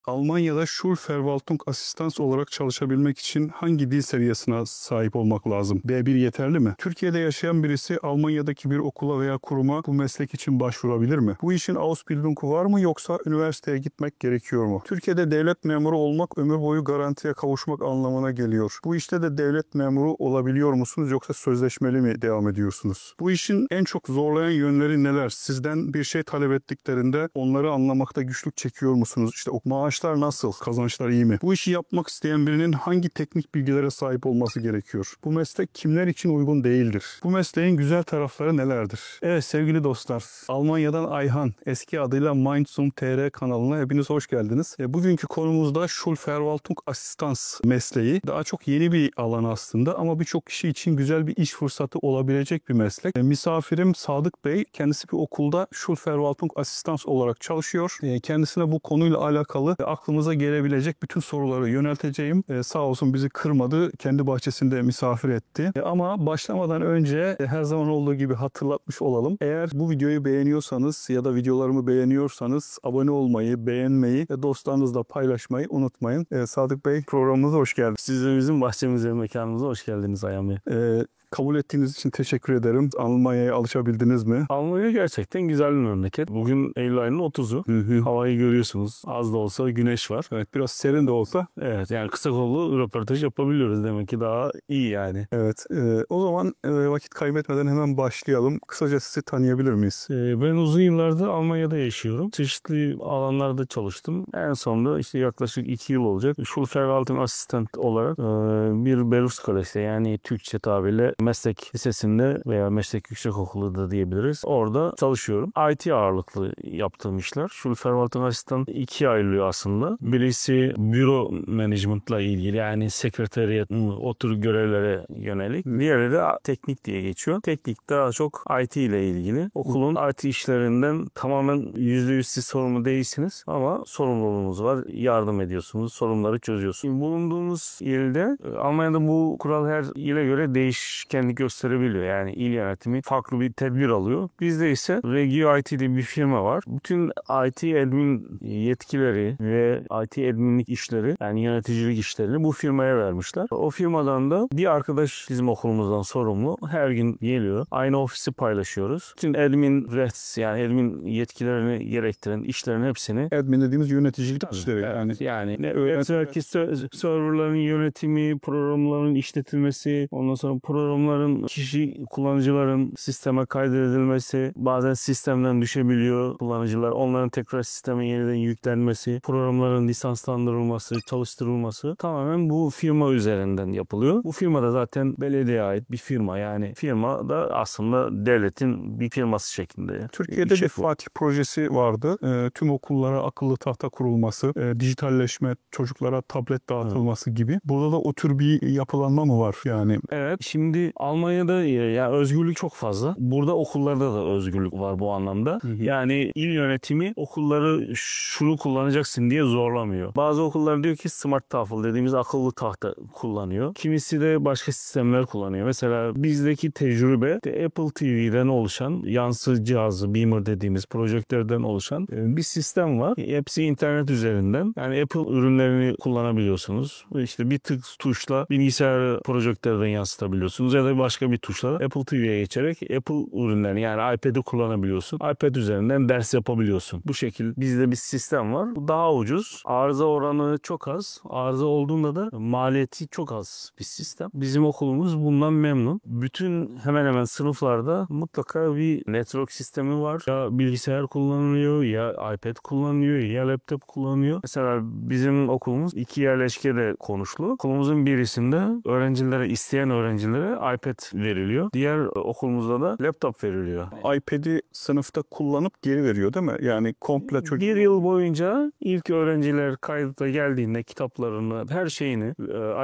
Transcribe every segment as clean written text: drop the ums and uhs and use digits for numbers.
Almanya'da Schulverwaltung Assistans olarak çalışabilmek için hangi dil seviyesine sahip olmak lazım? B1 yeterli mi? Türkiye'de yaşayan birisi Almanya'daki bir okula veya kuruma bu meslek için başvurabilir mi? Bu işin Ausbildung var mı yoksa üniversiteye gitmek gerekiyor mu? Türkiye'de devlet memuru olmak ömür boyu garantiye kavuşmak anlamına geliyor. Bu işte de devlet memuru olabiliyor musunuz yoksa sözleşmeli mi devam ediyorsunuz? Bu işin en çok zorlayan yönleri neler? Sizden bir şey talep ettiklerinde onları anlamakta güçlük çekiyor musunuz? İşte o maaşlar nasıl? Kazançlar iyi mi? Bu işi yapmak isteyen birinin hangi teknik bilgilere sahip olması gerekiyor? Bu meslek kimler için uygun değildir? Bu mesleğin güzel tarafları nelerdir? Evet sevgili dostlar, Almanya'dan Ayhan, eski adıyla Mindsum TR kanalına hepiniz hoş geldiniz. Bugünkü konumuzda Schulverwaltung Assistans mesleği. Daha çok yeni bir alan aslında ama birçok kişi için güzel bir iş fırsatı olabilecek bir meslek. Misafirim Sadık Bey, kendisi bir okulda Schulverwaltung Assistans olarak çalışıyor. Kendisine bu konuyla alakalı aklımıza gelebilecek bütün soruları yönelteceğim. Sağ olsun bizi kırmadı, kendi bahçesinde misafir etti. Ama başlamadan önce her zaman olduğu gibi hatırlatmış olalım. Eğer bu videoyu beğeniyorsanız ya da videolarımı beğeniyorsanız abone olmayı, beğenmeyi ve dostlarınızla paylaşmayı unutmayın. Sadık Bey, programımıza hoş geldiniz. Siz de bizim bahçemize, mekanımıza hoş geldiniz Ayhan Bey. Kabul ettiğiniz için teşekkür ederim. Almanya'ya alışabildiniz mi? Almanya gerçekten güzel bir memleket. Bugün Eylül ayının 30'u. Havayı görüyorsunuz. Az da olsa güneş var. Evet, biraz serin de olsa. Evet, yani kısa kollu röportaj yapabiliyoruz. Demek ki daha iyi yani. Evet. O zaman vakit kaybetmeden hemen başlayalım. Kısaca sizi tanıyabilir miyiz? Ben uzun yıllardır Almanya'da yaşıyorum. Çeşitli alanlarda çalıştım. En sonunda işte yaklaşık 2 yıl olacak. Schulverwaltung Assistant olarak bir Berufskolle'de, yani Türkçe tabirle meslek lisesinde veya meslek yüksekokulu da diyebiliriz. Orada çalışıyorum. IT ağırlıklı yaptığım işler. Schulverwaltung Assistant 2'ye ayrılıyor aslında. Birisi büro management'la ilgili, yani sekreteriyat, o tür görevlere yönelik. Diğeri de teknik diye geçiyor. Teknik daha çok IT ile ilgili. Okulun IT işlerinden tamamen %100 siz sorumlu değilsiniz ama sorumluluğunuz var. Yardım ediyorsunuz. Sorunları çözüyorsunuz. Bulunduğunuz ilde, Almanya'da bu kural her ile göre değişkenlik gösterebiliyor. Yani il yönetimi farklı bir tedbir alıyor. Bizde ise Regio IT diye bir firma var. Bütün IT admin yetkileri ve IT adminlik işleri, yani yöneticilik işlerini bu firmaya vermişler. O firmadan da bir arkadaş bizim okulumuzdan sorumlu. Her gün geliyor. Aynı ofisi paylaşıyoruz. Bütün admin rechts, yani admin yetkilerini gerektiren işlerin hepsini, Admin dediğimiz yöneticilik işleri. yani network serverların yönetimi, programların işletilmesi, ondan sonra programların kullanıcıların sisteme kaydedilmesi, bazen sistemden düşebiliyor kullanıcılar. Onların tekrar sisteme yeniden yüklenmesi, programların lisanslandırılması, çalıştırılması tamamen bu firma üzerinden yapılıyor. Bu firma da zaten belediyeye ait bir firma. Yani firma da aslında devletin bir firması şeklinde. Türkiye'de bir Fatih projesi vardı. Tüm okullara akıllı tahta kurulması, dijitalleşme, çocuklara tablet dağıtılması gibi. Burada da o tür bir yapılanma mı var yani? Evet. Şimdi Almanya'da ya özgürlük çok fazla. Burada okullarda da özgürlük var bu anlamda. Yani il yönetimi okulları şunu kullanacaksın diye zorlamıyor. Bazı okullar diyor ki smart tafel dediğimiz akıllı tahta kullanıyor. Kimisi de başka sistemler kullanıyor. Mesela bizdeki tecrübe Apple TV'den oluşan, yansı cihazı, beamer dediğimiz projektörden oluşan bir sistem var. Hepsi internet üzerinden. Yani Apple ürünlerini kullanabiliyorsunuz. İşte bir tık tuşla bilgisayarı projektörden yansıtabiliyorsunuz ya da başka bir tuşla Apple TV'ye geçerek Apple ürünlerini, yani iPad'i kullanabiliyorsun. iPad üzerinden ders yapabiliyorsun. Bu şekilde bizde bir sistem var. Bu daha ucuz. Arıza oranı çok az. Arıza olduğunda da maliyeti çok az bir sistem. Bizim okulumuz bundan memnun. Bütün hemen hemen sınıflarda mutlaka bir network sistemi var. Ya bilgisayar kullanılıyor, ya iPad kullanılıyor, ya laptop kullanılıyor. Mesela bizim okulumuz 2 yerleşkede konuşlu. Okulumuzun birisinde isteyen öğrencilere iPad veriliyor. Diğer okulumuzda da laptop veriliyor. iPad'i sınıfta kullanıp geri veriyor değil mi? Yani komple çocuk... Bir yıl boyunca ilk öğrenciler kayıta geldiğinde kitaplarını, her şeyini,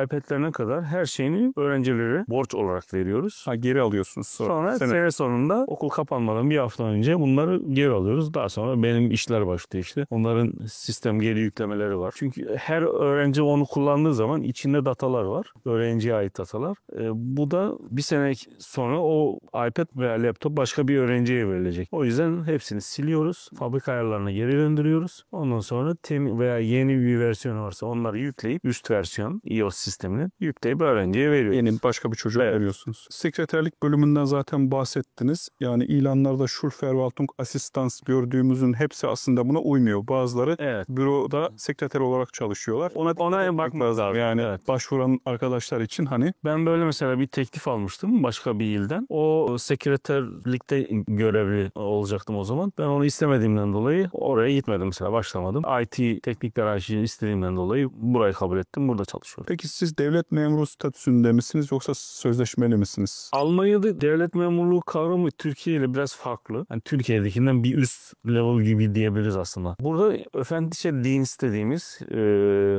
iPad'lerine kadar her şeyini öğrencilere borç olarak veriyoruz. Geri alıyorsunuz Sonra sene sonunda okul kapanmadan bir hafta önce bunları geri alıyoruz. Daha sonra benim işler başlıyor işte. Onların sistem geri yüklemeleri var. Çünkü her öğrenci onu kullandığı zaman içinde datalar var. Öğrenciye ait datalar. Bu da sonra bir sene sonra o iPad veya laptop başka bir öğrenciye verilecek. O yüzden hepsini siliyoruz. Fabrika ayarlarına geri gönderiyoruz. Ondan sonra veya yeni bir versiyonu varsa onları yükleyip üst versiyon iOS sistemini yükleyip öğrenciye veriyoruz. Yeni başka bir çocuğa veriyorsunuz. Sekreterlik bölümünden zaten bahsettiniz. Yani ilanlarda Schulverwaltung Assistans gördüğümüzün hepsi aslında buna uymuyor. Bazıları Evet. büroda sekreter olarak çalışıyorlar. Ona Bakmak lazım. Yani Evet. başvuran arkadaşlar için hani Ben böyle mesela bir teklif almıştım başka bir ilden. O sekreterlikte görevli olacaktım o zaman. Ben onu istemediğimden dolayı oraya gitmedim mesela, başlamadım. IT teknik garajı istediğimden dolayı burayı kabul ettim. Burada çalışıyorum. peki siz devlet memuru statüsünde misiniz yoksa sözleşmeli misiniz? Almanya'da devlet memurluğu kavramı Türkiye ile biraz farklı. Yani Türkiye'dekinden bir üst level gibi diyebiliriz aslında. Burada öfentliche Dienst dediğimiz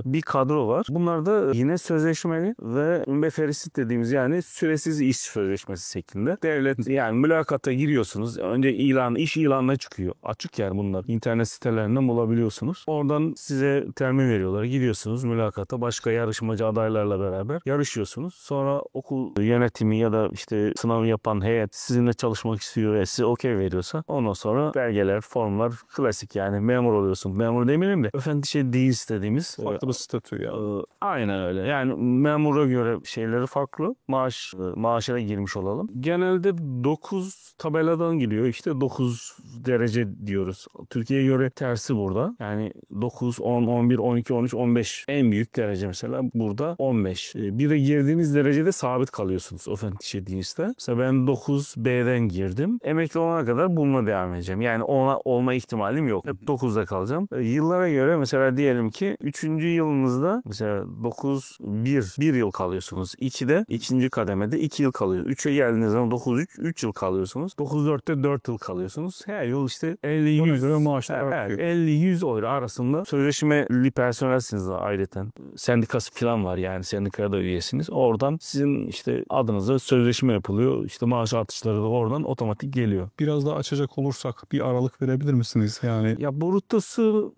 bir kadro var. Bunlar da yine sözleşmeli ve unbefristet dediğimiz yani süresiz iş sözleşmesi şeklinde. Devlet yani mülakata giriyorsunuz. Önce iş ilanına çıkıyor. Açık yer bunlar. İnternet sitelerinden bulabiliyorsunuz. Oradan size termin veriyorlar. Gidiyorsunuz mülakata. Başka yarışmacı adaylarla beraber yarışıyorsunuz. Sonra okul yönetimi ya da işte sınavı yapan heyet sizinle çalışmak istiyor ve size okey veriyorsa ondan sonra belgeler, formlar klasik yani memur oluyorsun. Memur demeyelim de öfentliche Dienst dediğimiz Farklı bir statü ya. aynen öyle. Yani memura göre şeyleri farklı. Maaşa da girmiş olalım. Genelde 9 tabeladan geliyor. İşte 9 derece diyoruz. Türkiye'ye göre tersi burada. Yani 9, 10, 11, 12, 13, 15 en büyük derece mesela burada 15. Bir de girdiğiniz derecede sabit kalıyorsunuz öfentliche Dienst'te. Mesela ben 9B'den girdim. Emekli olana kadar bununla devam edeceğim. Yani ona olma ihtimalim yok. Hep 9'da kalacağım. Yıllara göre mesela diyelim ki 3. yılınızda mesela 1 yıl kalıyorsunuz. 2'de 2. kademede 2 yıl kalıyor. 3'e geldiğiniz zaman 3 yıl kalıyorsunuz. 9-4'te 4 yıl kalıyorsunuz. Her yıl işte 50-100 lira maaşlar evet, artıyor. 50-100 euro arasında sözleşmeli personelsiniz ayrıca. Sendikası falan var yani sendikaya da üyesiniz. Oradan sizin işte adınıza sözleşme yapılıyor. İşte maaş artışları da oradan otomatik geliyor. Biraz daha açacak olursak bir aralık verebilir misiniz? Yani Ya bruttosu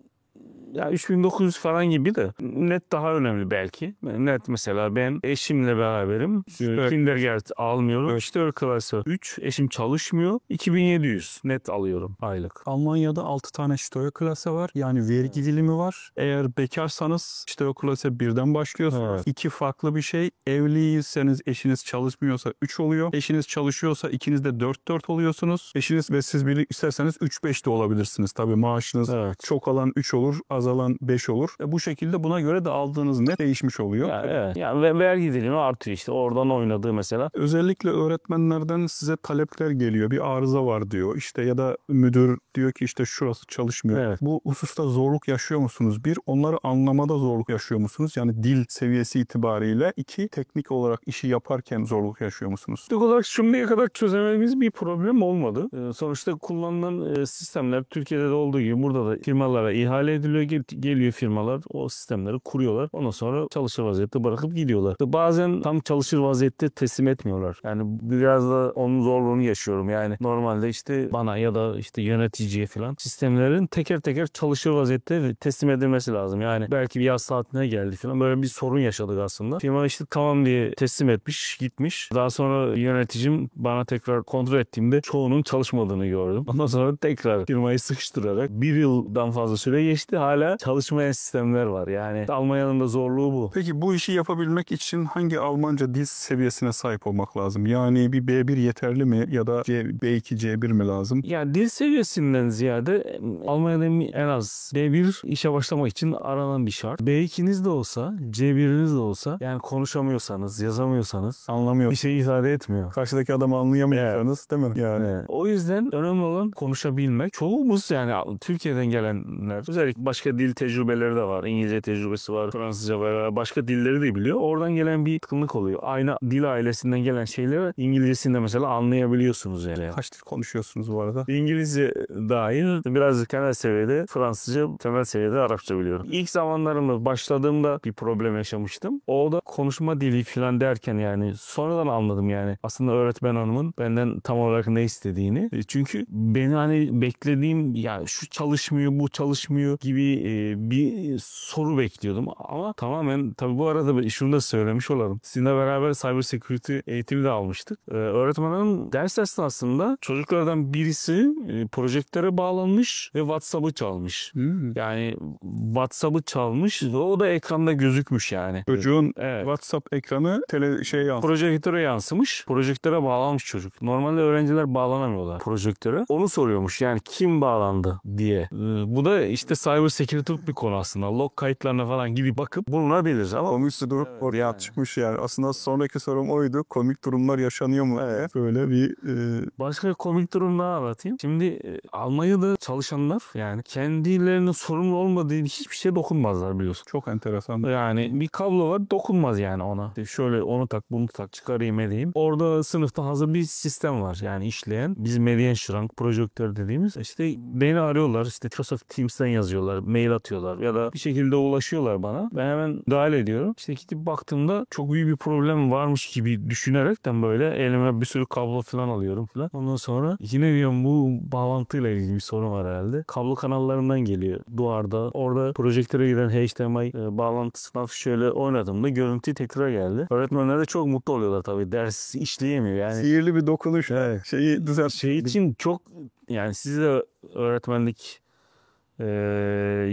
ya 3900 falan gibi de net daha önemli belki. Net mesela ben eşimle beraberim. Evet. Kindergarten almıyorum. Evet. İşte klası 3. Eşim çalışmıyor. 2700 net alıyorum aylık. Almanya'da 6 tane Steuerklasse var. Yani vergi dilimi var. Eğer bekarsanız Steuerklasse 1'den başlıyorsunuz. Evet. 2 farklı bir şey. Evliyseniz eşiniz çalışmıyorsa 3 oluyor. Eşiniz çalışıyorsa ikiniz de 4-4 oluyorsunuz. Eşiniz ve siz birlikte isterseniz 3-5 de olabilirsiniz. Tabii maaşınız Evet. çok alan 3 olur, az alan 5 olur. Bu şekilde buna göre de aldığınız net değişmiş oluyor. Ya, evet. Yani ve vergi dilimi artıyor işte. Oradan oynadığı mesela. Özellikle öğretmenlerden size talepler geliyor. Bir arıza var diyor. İşte ya da müdür diyor ki işte şurası çalışmıyor. Evet. Bu hususta zorluk yaşıyor musunuz? Bir, onları anlamada zorluk yaşıyor musunuz? Yani dil seviyesi itibariyle. 2, teknik olarak işi yaparken zorluk yaşıyor musunuz? Teknik olarak şimdiye kadar çözemediğimiz bir problem olmadı. Sonuçta kullanılan sistemler Türkiye'de de olduğu gibi burada da firmalara ihale ediliyor. Geliyor firmalar o sistemleri kuruyorlar. Ondan sonra çalışır vaziyette bırakıp gidiyorlar. Bazen tam çalışır vaziyette teslim etmiyorlar. Yani biraz da onun zorluğunu yaşıyorum. Yani normalde işte bana ya da işte yöneticiye falan sistemlerin teker teker çalışır vaziyette teslim edilmesi lazım. Yani belki bir yaz tatiline geldi falan böyle bir sorun yaşadık aslında. Firma işte tamam diye teslim etmiş gitmiş. Daha sonra yöneticim bana tekrar kontrol ettiğimde çoğunun çalışmadığını gördüm. Ondan sonra tekrar firmayı sıkıştırarak bir yıldan fazla süre geçti. Hala çalışmayan sistemler var. Yani Almanya'nın da zorluğu bu. Peki bu işi yapabilmek için hangi Almanca dil seviyesine sahip olmak lazım? Yani bir B1 yeterli mi ya da B2, C1 mi lazım? Yani dil seviyesinden ziyade Almanya'da en az B1 işe başlamak için aranan bir şart. B2'niz de olsa, C1'iniz de olsa yani konuşamıyorsanız, yazamıyorsanız Anlamıyor. bir şey ifade etmiyor. Karşıdaki adamı anlayamıyorsanız değil mi? Yani. Evet. O yüzden önemli olan konuşabilmek. Çoğumuz yani Türkiye'den gelenler özellikle başka dil tecrübeleri de var. İngilizce tecrübesi var, Fransızca var, başka dilleri de biliyor. Oradan gelen bir tıkınlık oluyor. Aynı dil ailesinden gelen şeyleri İngilizcesinde mesela anlayabiliyorsunuz yani. Kaç dil konuşuyorsunuz bu arada? İngilizce dahil biraz temel seviyede Fransızca, temel seviyede Arapça biliyorum. İlk zamanlarımda başladığımda bir problem yaşamıştım. O da konuşma dili falan derken yani sonradan anladım yani. Aslında öğretmen hanımın benden tam olarak ne istediğini. Çünkü beni hani beklediğim ya şu çalışmıyor bu çalışmıyor gibi bir soru bekliyordum ama tamamen tabii bu arada şunu da söylemiş olalım. Sizinle beraber cyber security eğitimi de almıştık. Öğretmenin ders esnasında çocuklardan birisi projektöre bağlanmış ve WhatsApp'ı çalmış. Yani WhatsApp'ı çalmış ve o da ekranda gözükmüş yani. Çocuğun Evet. WhatsApp ekranı Projektöre yansımış. Projektöre bağlanmış çocuk. Normalde öğrenciler bağlanamıyorlar projektöre. Onu soruyormuş yani kim bağlandı diye. Bu da işte cyber security bir konu aslında. Log kayıtlarına falan gibi bakıp bulunabilir ama komik durum oraya çıkmış yani. Aslında sonraki sorum oydu. Komik durumlar yaşanıyor mu? Evet. Böyle bir başka bir komik durum daha anlatayım. Şimdi Almanya'da çalışanlar yani kendilerinin sorumlu olmadığı hiçbir şeye dokunmazlar biliyorsun. çok enteresan. Yani bir kablo var dokunmaz yani ona. İşte şöyle onu tak bunu tak çıkarayım edeyim. Orada sınıfta hazır bir sistem var yani işleyen. Biz Median Shrunk projektör dediğimiz işte beni arıyorlar işte Microsoft Teams'ten yazıyorlar mail atıyorlar ya da bir şekilde ulaşıyorlar bana. Ben hemen dahil ediyorum. İşte gidip baktığımda çok büyük bir problem varmış gibi düşünerekten böyle elime bir sürü kablo falan alıyorum falan. Ondan sonra yine diyorum bu bağlantıyla ilgili bir sorun var herhalde. Kablo kanallarından geliyor duvarda. Orada projektöre giden HDMI bağlantısından şöyle oynadığımda görüntü tekrar geldi. Öğretmenler de çok mutlu oluyorlar tabii. Ders işleyemiyor yani. Sihirli bir dokunuş. Evet. Şeyi düzelt. Şey için çok yani siz de öğretmenlik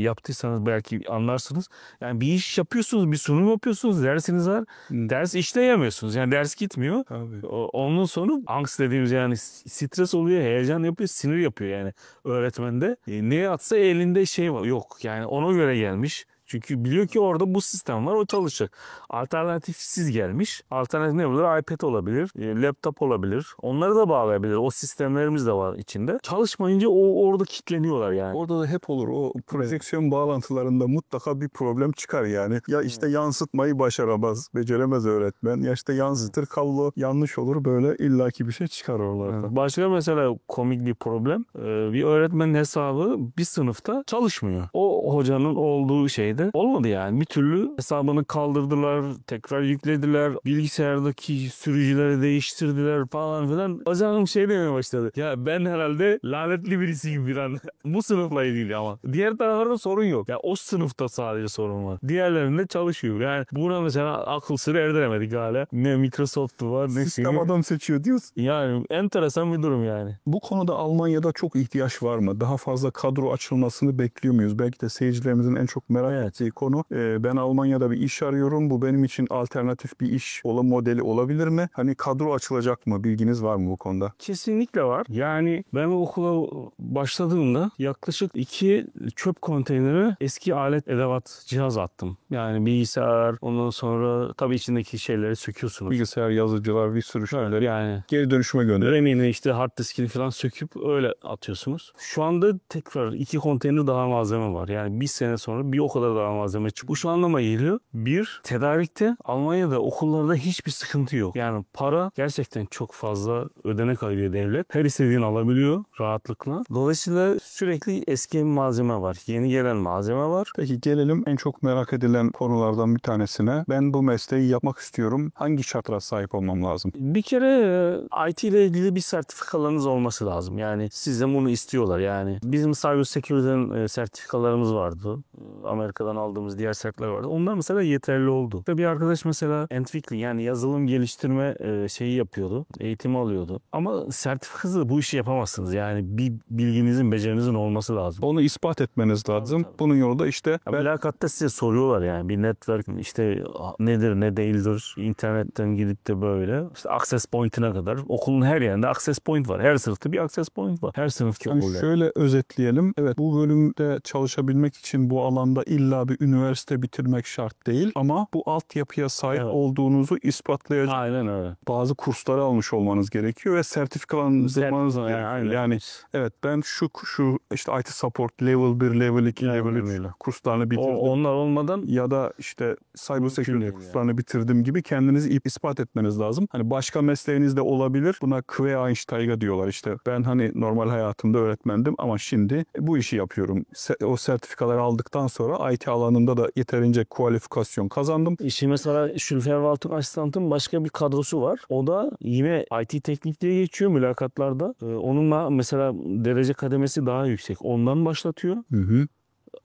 yaptıysanız belki anlarsınız. Yani bir iş yapıyorsunuz, bir sunum yapıyorsunuz, dersiniz var. Ders işleyemiyorsunuz. Yani ders gitmiyor. Tabii. Onun sonu angst dediğimiz yani stres oluyor, heyecan yapıyor, sinir yapıyor yani öğretmende. Ne atsa elinde şey var. Yok yani ona göre gelmiş. Çünkü biliyor ki orada bu sistem var o çalışacak. Alternatifsiz gelmiş. Alternatif ne olabilir? iPad olabilir, laptop olabilir. Onları da bağlayabilir. O sistemlerimiz de var içinde. Çalışmayınca orada kilitleniyorlar yani. Orada da hep olur. O projeksiyon bağlantılarında mutlaka bir problem çıkar yani. Ya işte yansıtmayı başaramaz, beceremez öğretmen. Ya işte yansıtır kablo yanlış olur. Böyle illaki bir şey çıkar oralarda. Başka mesela komik bir problem. Bir öğretmenin hesabı bir sınıfta çalışmıyor. O hocanın olduğu şeyde olmadı yani. Bir türlü hesabını kaldırdılar, tekrar yüklediler, bilgisayardaki sürücüleri değiştirdiler falan filan. Hocam şey demeye başladı. Ya ben herhalde lanetli birisiyim bir an. Bu sınıfla ilgili ama. Diğer taraflarda sorun yok. Ya o sınıfta sadece sorun var. Diğerlerinde çalışıyor. Yani buna mesela akıl sır erdiremedik hala. Ne Microsoft'u var ne Sistem adam seçiyor diyorsun. Yani enteresan bir durum yani. Bu konuda Almanya'da çok ihtiyaç var mı? Daha fazla kadro açılmasını bekliyor muyuz? Belki de seyircilerimizin en çok merak ettiği konu. Ben Almanya'da bir iş arıyorum. Bu benim için alternatif bir iş modeli olabilir mi? Hani kadro açılacak mı? Bilginiz var mı bu konuda? Kesinlikle var. Yani ben okula başladığımda yaklaşık 2 çöp konteyneri eski alet edevat cihaz attım. Yani bilgisayar, ondan sonra tabii içindeki şeyleri söküyorsunuz. Bilgisayar, yazıcılar, bir sürü şeyler. Yani Geri dönüşüme gönder. RAM'ini işte hard diskini falan söküp öyle atıyorsunuz. Şu anda tekrar 2 konteyner daha malzeme var. Yani bir sene sonra bir o kadar daha malzeme çıkıyor. Bu şu anlama geliyor. Bir, tedarikte Almanya'da okullarda hiçbir sıkıntı yok. Yani para gerçekten çok fazla ödenek alıyor devlet. Her istediğini alabiliyor rahatlıkla. Dolayısıyla sürekli eski malzeme var. Yeni gelen malzeme var. Peki gelelim en çok merak edilen konulardan bir tanesine. Ben bu mesleği yapmak istiyorum. Hangi şartlara sahip olmam lazım? Bir kere IT ile ilgili bir sertifikalarınız olması lazım. Yani sizden bunu istiyorlar. Yani bizim cyber security'den sertifikalarımız vardı. Amerika'dan aldığımız diğer sertifikalar vardı. Onlar mesela yeterli oldu. Bir arkadaş mesela Entwickl'in yani yazılım geliştirme şeyi yapıyordu. Eğitimi alıyordu. Ama sertifikasız bu işi yapamazsınız. Yani bir bilginizin, becerinizin olması lazım. Onu ispat etmeniz lazım. Tabii. Bunun yolu da işte Mülakatta size soruyorlar yani bir network işte nedir ne değildir. İnternetten gidip de böyle işte access point'ine kadar okulun her yerinde access point var. Her sınıfta bir access point var. Her sınıftaki yani okulda. şöyle özetleyelim. Evet bu bölümde çalışabilmek için bu alanda illa bir üniversite bitirmek şart değil. Ama bu altyapıya sahip Evet. olduğunuzu ispatlayacak Aynen öyle. bazı kursları almış olmanız gerekiyor ve sertifikalandırmanız Yani, gerekiyor. aynen. Yani evet ben şu işte IT support level 1, level 2, Yani level 3 öyle. kurslarını bitirdim. Onlar olmadan Ya da işte cyber security değil kurslarını bitirdim gibi kendinizi ispat etmeniz lazım. Hani başka mesleğiniz de olabilir. Buna Quereinsteiger diyorlar işte. Ben hani normal hayatımda öğretmendim ama şimdi bu işi yapıyorum. O sertifikaları aldıktan sonra IT alanında da yeterince kualifikasyon kazandım. İşte mesela Schulverwaltung asistantın başka bir kadrosu var. O da yine IT teknik diye geçiyor mülakatlarda. Onunla mesela derece kademesi daha yüksek. Ondan başlatıyor. Hı hı.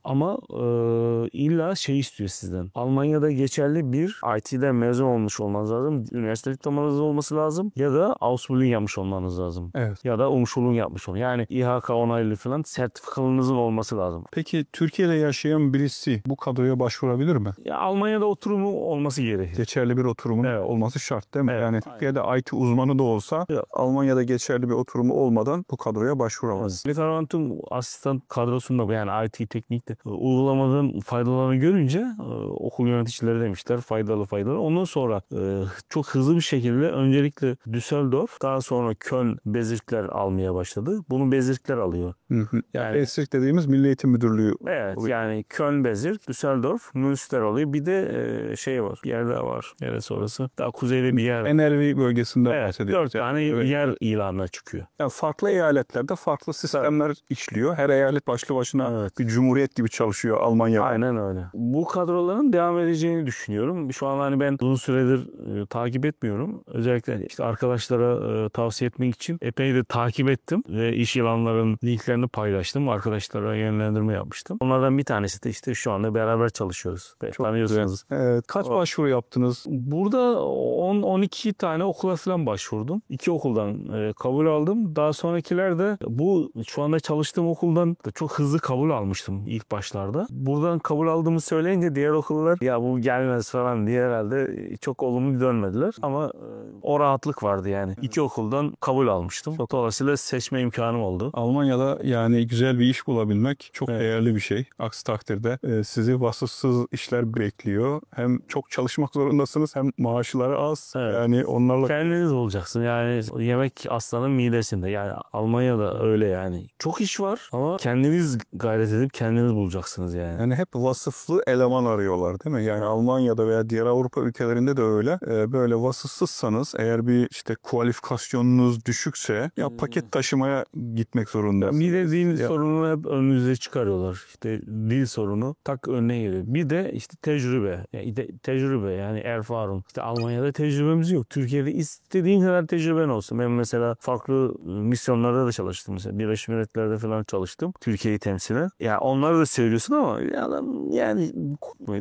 ama illa şey istiyor sizden. Almanya'da geçerli bir IT'den mezun olmuş olmanız lazım. Üniversite diplomanız olması lazım. Ya da Ausbildung yapmış olmanız lazım. Evet. Ya da Umschulung yapmış olmanız. Yani İHK onaylı falan sertifikanızın olması lazım. Peki Türkiye'de yaşayan birisi bu kadroya başvurabilir mi? Ya Almanya'da oturumu olması gerekiyor. Geçerli bir oturumun Evet. olması şart değil mi? Evet. Yani Türkiye'de IT uzmanı da olsa Evet. Almanya'da geçerli bir oturumu olmadan bu kadroya başvuramaz. Lieferantum asistan kadrosunda yani IT teknikte uygulamaların faydalarını görünce okul yöneticileri demişler faydalı. Ondan sonra çok hızlı bir şekilde öncelikle Düsseldorf, daha sonra Köln Bezirkler almaya başladı. Bunu Bezirkler alıyor. Yani Esrik dediğimiz Milli Eğitim Müdürlüğü. Evet oluyor. yani Köln Bezirk, Düsseldorf, Münster oluyor. Bir de şey var. Bir yer daha var. Neresi orası? Daha kuzeyde bir yer. NRV bölgesinden Evet, bahsediyoruz. 4 tane Evet. yer ilanına çıkıyor. Yani farklı eyaletlerde farklı sistemler işliyor. Her eyalet başlı başına Evet. bir cumhuriyet gibi çalışıyor Almanya. Aynen öyle. Bu kadroların devam edeceğini düşünüyorum. Şu an hani ben uzun süredir takip etmiyorum. Özellikle işte arkadaşlara tavsiye etmek için epey de takip ettim ve iş ilanlarının linklerini paylaştım. Arkadaşlara yönlendirme yapmıştım. Onlardan bir tanesi de işte şu anda beraber çalışıyoruz. Tanıyorsunuz. Evet. Kaç başvuru yaptınız? Burada 10-12 tane okula falan başvurdum. 2 okuldan kabul aldım. Daha sonrakiler de bu şu anda çalıştığım okuldan da çok hızlı kabul almıştım ilk başlarda. Buradan kabul aldığımı söyleyince diğer okullar ya bu gelmez falan diye herhalde çok olumlu dönmediler. Ama o rahatlık vardı yani. 2 okuldan kabul almıştım. Dolayısıyla seçme imkanım oldu. Almanya'da yani güzel bir iş bulabilmek çok Evet. değerli bir şey. Aksi takdirde sizi vasıfsız işler bekliyor. Hem çok çalışmak zorundasınız hem maaşları az. Evet. Yani onlarla Kendiniz olacaksın. Yani yemek aslanın midesinde. Yani Almanya'da öyle yani. Çok iş var ama kendiniz gayret edip kendiniz bulacaksınız yani. yani hep vasıflı eleman arıyorlar değil mi? Yani Almanya'da veya diğer Avrupa ülkelerinde de öyle. Böyle vasıfsızsanız eğer bir işte kualifikasyonunuz düşükse ya paket taşımaya gitmek zorundasınız. Bir de dil Ya- sorununu hep önünüze çıkarıyorlar. İşte dil sorunu tak önüne geliyor. Bir de işte tecrübe. Yani tecrübe yani erfahrung. İşte Almanya'da tecrübemiz yok. Türkiye'de istediğin kadar tecrüben olsun. Ben mesela farklı misyonlarda da çalıştım. Mesela Birleşmiş Milletler'de falan çalıştım. Türkiye'yi temsilen. Ya onları da söylüyorsun ama adam yani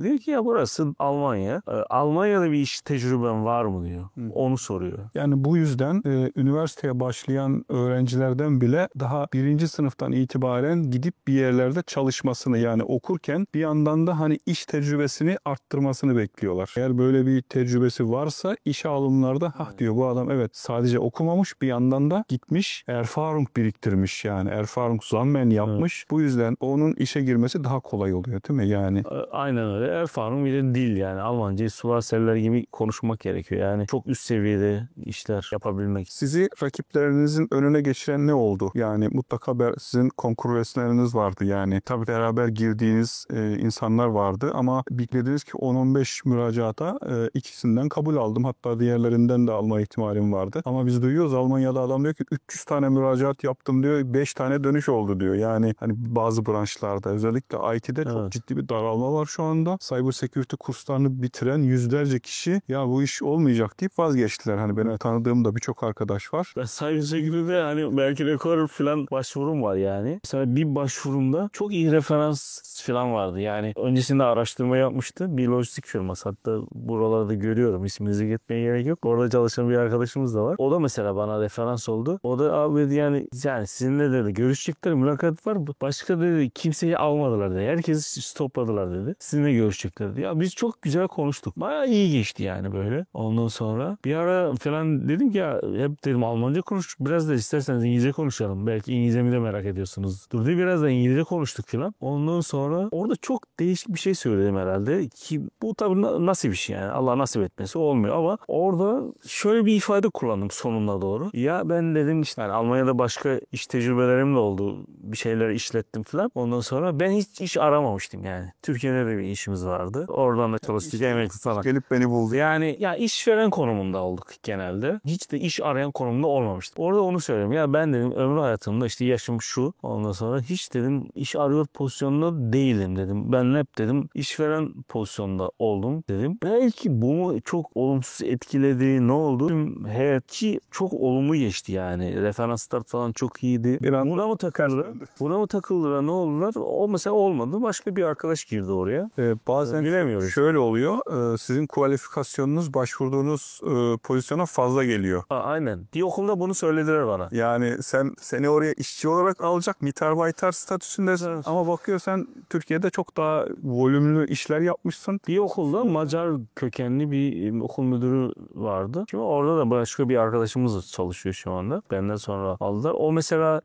diyor ki ya burası Almanya. Almanya'da bir iş tecrüben var mı diyor. Onu soruyor. Yani bu yüzden üniversiteye başlayan öğrencilerden bile daha birinci sınıftan itibaren gidip bir yerlerde çalışmasını yani okurken bir yandan da hani iş tecrübesini arttırmasını bekliyorlar. Eğer böyle bir tecrübesi varsa işe alımlarda diyor bu adam evet sadece okumamış bir yandan da gitmiş Erfahrung biriktirmiş yani Erfahrung Sammeln yapmış. Bu yüzden onun işe girmesi daha kolay oluyor değil mi yani? Aynen öyle. Erfahrung bir de dil yani. Almancayı sular seller gibi konuşmak gerekiyor. Yani çok üst seviyede işler yapabilmek. Sizi rakiplerinizin önüne geçiren ne oldu? Yani mutlaka sizin konkurensleriniz vardı yani. Tabii beraber girdiğiniz insanlar vardı ama dediniz ki 10-15 müracaata ikisinden kabul aldım. Hatta diğerlerinden de alma ihtimalim vardı. Ama biz duyuyoruz Almanya'da adam diyor ki 300 tane müracaat yaptım diyor. 5 tane dönüş oldu diyor. Yani hani bazı branşlarda özellikle IT'de çok Evet. ciddi bir daralma var şu anda. Cyber security kurslarını bitiren yüzlerce kişi ya bu iş olmayacak deyip vazgeçtiler. Hani benim tanıdığım da birçok arkadaş var. Ben cybersecurity'de hani belki rekor falan başvurum var yani. Mesela bir başvurumda çok iyi referans falan vardı. Yani öncesinde araştırma yapmıştı. Bir lojistik firması. Hatta buralarda görüyorum. İsminizi gitmeye gerek yok. Orada çalışan bir arkadaşımız da var. O da mesela bana referans oldu. O da abi yani sizinle dedi görüşecekler mülakat var. Başka dedi kimseyi almadılar dedi. Herkesi stopladılar dedi. Sizinle görüşecekler dedi. Ya biz çok güzel konuştuk. Bayağı iyi geçti yani böyle. Ondan sonra bir ara falan dedim ki ya hep dedim Almanca konuş. Biraz da isterseniz İngilizce konuşalım. Belki İngilizcemi de merak ediyorsunuz. Dur diye biraz da İngilizce konuştuk falan. Ondan sonra orada çok değişik bir şey söyledim herhalde. Ki bu tabii nasip iş yani. Allah nasip etmesi olmuyor ama orada şöyle bir ifade kullandım sonuna doğru. Ya ben dedim işte yani Almanya'da başka iş tecrübelerim de oldu. Bir şeyler işlettim falan. Ondan sonra ben hiç iş aramamıştım yani. Türkiye'de de bir işimiz vardı. Oradan da çalıştık emekli falan. Gelip beni buldu. Yani ya işveren konumunda olduk genelde. Hiç de iş arayan konumunda olmamıştım. Orada onu söylüyorum. Ya ben dedim ömrü hayatımda işte yaşım şu. Ondan sonra hiç dedim iş arıyor pozisyonunda değilim dedim. Ben hep dedim işveren pozisyonda oldum dedim. Belki bu mu çok olumsuz etkiledi ne oldu? Evet ki çok olumlu geçti yani. Referanslar falan çok iyiydi. Bir an- Buna mı takıldılar? Buna mı takıldılar? Ne oldular? O mesela olmadı. Başka bir arkadaş girdi oraya. Bazen Bilemiyoruz. şöyle oluyor. Sizin kualifikasyonunuz başvurduğunuz pozisyona fazla geliyor. Aynen. Bir okulda bunu söylediler bana. Yani seni oraya işçi olarak alacak, mitarbeiter statüsündesin. Evet. Ama bakıyor sen Türkiye'de çok daha volümlü işler yapmışsın. Bir okulda Macar kökenli bir okul müdürü vardı. Şimdi orada da başka bir arkadaşımız çalışıyor şu anda. Benden sonra aldılar. O mesela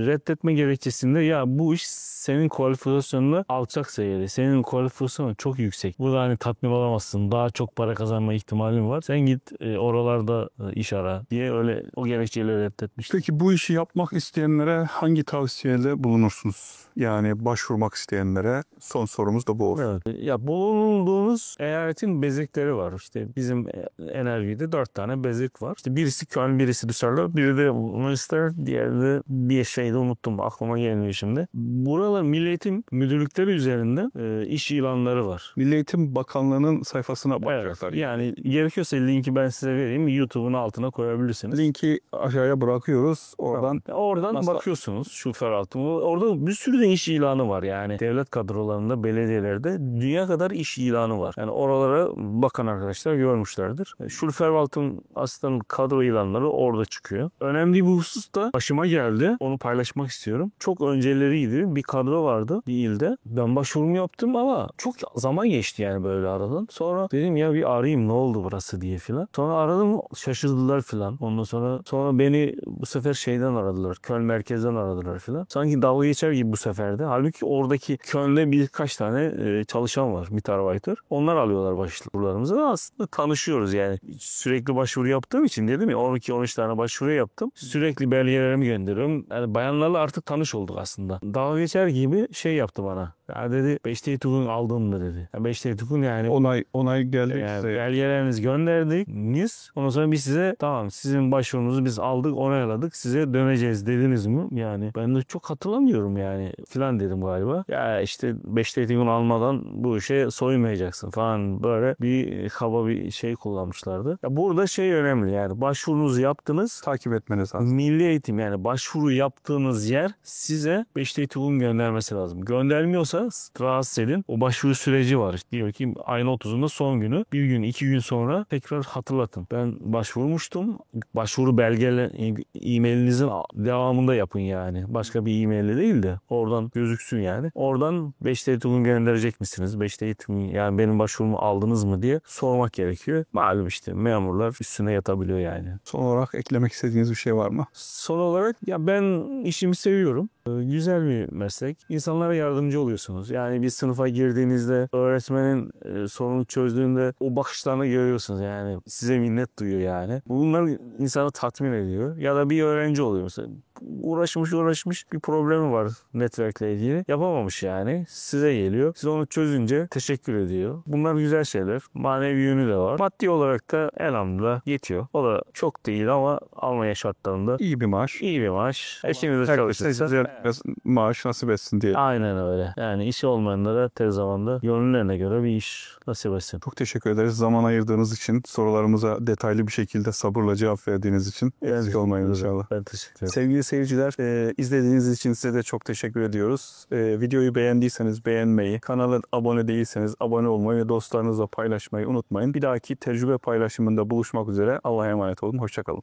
reddetme gerekçesinde ya bu iş senin kualifikasyonunu alçak seviyede. Senin kualifikasyonun çok yüksek. Burada hani tatmin olamazsın. Daha çok para kazanma ihtimalin var. Sen git oralarda iş ara diye öyle o gerekçeyle reddetmişti. Peki bu işi yapmak isteyenlere hangi tavsiyede bulunursunuz? Yani başvurmak isteyenlere son sorumuz da bu olsun. Evet. Ya bulunduğunuz eyaletin bezekleri var. İşte bizim NLV'de 4 tane bezek var. İşte birisi Köln, birisi Düsseldorf, biri de Münster, diğeri de bir şeyde unuttum. Aklıma gelmiyor şimdi. Buralar Milli Eğitim Müdürlükleri üzerinde iş ilanları var. Milli Eğitim Bakanlığı'nın sayfasına Evet. bakacaklar. Yani gerekiyorsa linki ben size vereyim. YouTube'un altına koyabilirsiniz. Linki aşağıya bırakıyoruz. Oradan Oradan Nasıl? bakıyorsunuz şu altına. Orada bir sürü de iş ilanı var yani. Devlet kadrolarında, belediyelerde dünya kadar iş ilanı var. Yani oralara bakan arkadaşlar görmüşlerdir. Schulverwaltung aslında kadro ilanları orada çıkıyor. Önemli bir husus da başıma geldi. Onu paylaşmak istiyorum. Çok önceleriydi. Bir kadro vardı bir ilde. Ben başvurumu yaptım ama çok zaman geçti yani böyle aradan. Sonra dedim ya bir arayayım ne oldu burası diye filan. Sonra aradım şaşırdılar filan. Ondan sonra beni bu sefer şeyden aradılar. Köln merkezden aradılar filan. Sanki dalga geçer gibi bu seferde. Halbuki oradaki Köln'de birkaç tane çalışan var. Mitarbeiter. Onlar alıyorlar başvurularımızı ve aslında tanışıyoruz yani. Sürekli başvuru yaptığım için dedim ya 12-13 tane başvuru yaptım. Sürekli belgelerimi gönderiyorum. Yani bayanlarla artık tanış olduk aslında. Dalga geçer gibi şey yaptı bana. Ya dedi 5 Teytuk'un aldın mı dedi. Ya 5 Teytuk'un yani onay geldi yani size. belgelerinizi gönderdiniz. Ondan sonra biz size tamam sizin başvurunuzu biz aldık onayladık size döneceğiz dediniz mi? Yani ben de çok hatırlamıyorum yani filan dedim galiba. Ya işte 5 Teytuk'un almadan bu işe soymayacaksın falan böyle bir kaba bir şey kullanmışlardı. Ya burada şey önemli yani başvurunuzu yaptınız. Takip etmeniz lazım. Milli Eğitim yani başvuru yaptığınız yer size 5 Teytuk'un göndermesi lazım. Göndermiyorsa rahatsız edin. O başvuru süreci var. İşte diyor ki ayın 30'unda son günü. Bir gün 2 gün sonra tekrar hatırlatın. Ben başvurmuştum. Başvuru e-mailinizin devamında yapın yani. Başka bir e-maille değil de oradan gözüksün yani. Oradan 5 Teytuk'un gönderecek misiniz? 5 Teytuk'un yani benim başvurumu aldınız mı diye sormak gerekiyor. Malum işte memurlar üstüne yatabiliyor yani. Son olarak eklemek istediğiniz bir şey var mı? Son olarak ya ben işimi seviyorum. Güzel bir meslek. İnsanlara yardımcı oluyorsunuz. Yani bir sınıfa girdiğinizde öğretmenin sorunu çözdüğünde o bakışlarını görüyorsunuz yani. Size minnet duyuyor yani. Bunlar insanı tatmin ediyor. Ya da bir öğrenci oluyor mesela. Uğraşmış bir problemi var network'le ilgili. Yapamamış yani. Size geliyor. Siz onu çözünce teşekkür ediyor. Bunlar güzel şeyler. Manevi yönü de var. Maddi olarak da elhamdülillah yetiyor. O da çok değil ama Almanya şartlarında İyi bir maaş. iyi bir maaş. Eşiniz de Herkese çalışırsa. güzel bir maaş nasip etsin diye. Aynen öyle. Yani işi olmayanlara tez zamanda gönüllerine göre bir iş nasip etsin. Çok teşekkür ederiz. Zaman ayırdığınız için, sorularımıza detaylı bir şekilde sabırla cevap verdiğiniz için. Eksik olmayın inşallah. Ben teşekkür ederim. Sevgili seyirciler, izlediğiniz için size de çok teşekkür ediyoruz. Videoyu beğendiyseniz beğenmeyi, kanala abone değilseniz abone olmayı ve dostlarınızla paylaşmayı unutmayın. Bir dahaki tecrübe paylaşımında buluşmak üzere. Allah'a emanet olun. Hoşça kalın.